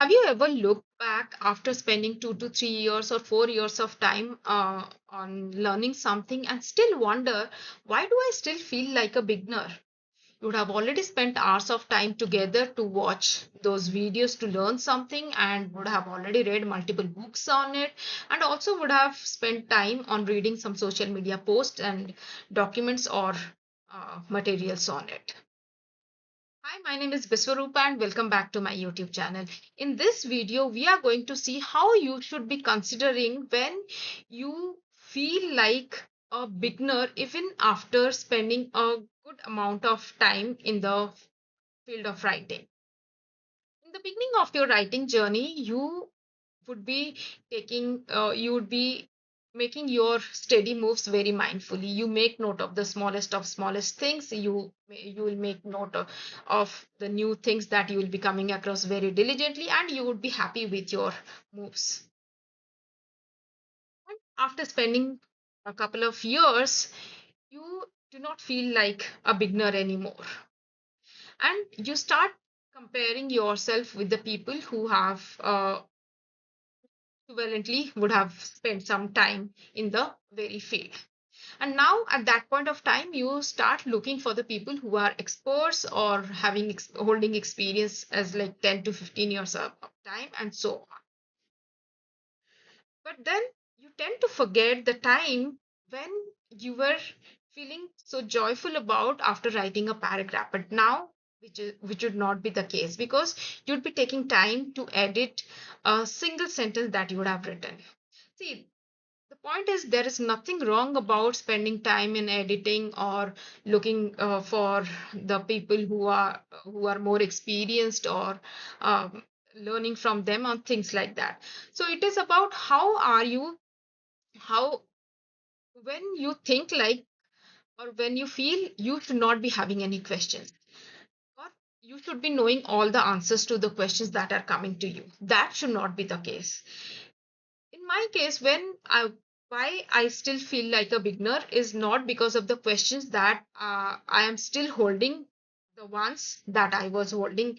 Have you ever looked back after spending 2 to 3 years or 4 years of time on learning something and still wonder, why do I still feel like a beginner? You would have already spent hours of time together to watch those videos to learn something and would have already read multiple books on it, and also would have spent time on reading some social media posts and documents or materials on it. Hi, my name is Biswarupa and welcome back to my YouTube channel. In this video, we are going to see how you should be considering when you feel like a beginner even after spending a good amount of time in the field of writing. In the beginning of your writing journey, would be you would be making your steady moves very mindfully. You make note of the smallest of smallest things. You will make note of the new things that you will be coming across very diligently, and you would be happy with your moves. And after spending a couple of years, you do not feel like a beginner anymore, and you start comparing yourself with the people who have equivalently would have spent some time in the very field. And now at that point of time, you start looking for the people who are experts or holding experience as like 10 to 15 years of time and so on. But then you tend to forget the time when you were feeling so joyful about after writing a paragraph. But now, which would not be the case, because you'd be taking time to edit a single sentence that you would have written. See, the point is, there is nothing wrong about spending time in editing or looking for the people who are more experienced, or um, learning from them on things like that. So it is about how when you think like, or when you feel you should not be having any questions, or you should be knowing all the answers to the questions that are coming to you. That should not be the case. In my case, why I still feel like a beginner is not because of the questions that I am still holding, the ones that I was holding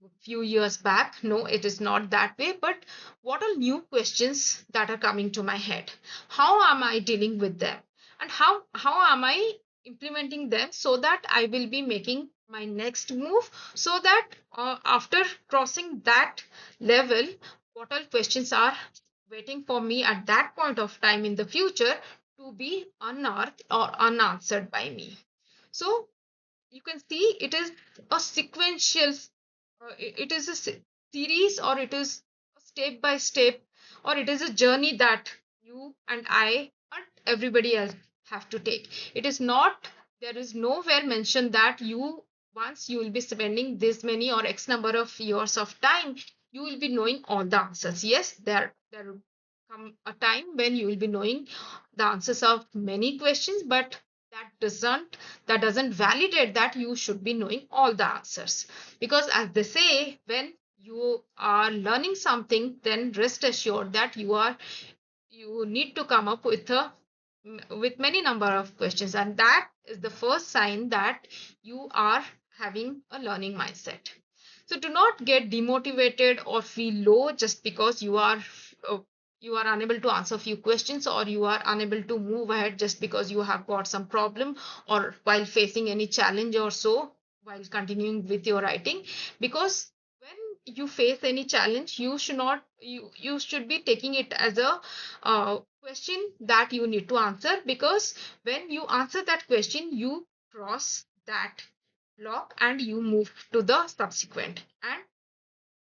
a few years back. No, it is not that way. But what are new questions that are coming to my head? How am I dealing with them? And how am I implementing them so that I will be making my next move, so that after crossing that level, what all questions are waiting for me at that point of time in the future to be unearthed or unanswered by me. So you can see it is a sequential, it is a series, or it is a step by step, or it is a journey that you and I and everybody else have to take. It is not, there is nowhere mentioned that you, once you will be spending this many or x number of years of time, you will be knowing all the answers. Yes, there will come a time when you will be knowing the answers of many questions, but that doesn't that doesn't validate that you should be knowing all the answers. Because as they say, when you are learning something, then rest assured that you need to come up with many number of questions, and that is the first sign that you are having a learning mindset. So do not get demotivated or feel low just because uh, you are unable to answer few questions, or you are unable to move ahead just because you have got some problem, or while facing any challenge or so while continuing with your writing. Because when you face any challenge, you should be taking it as a question that you need to answer, because when you answer that question, you cross that block and you move to the subsequent, and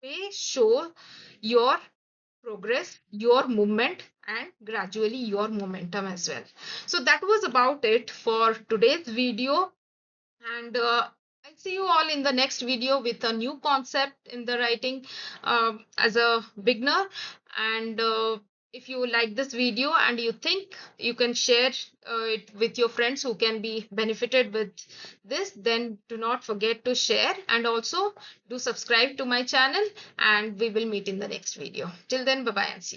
they show your progress, your movement, and gradually your momentum as well. So that was about it for today's video, and I'll see you all in the next video with a new concept in the writing as a beginner. And if you like this video and you think you can share it with your friends who can be benefited with this, then do not forget to share, and also do subscribe to my channel, and we will meet in the next video. Till then, bye bye and see you.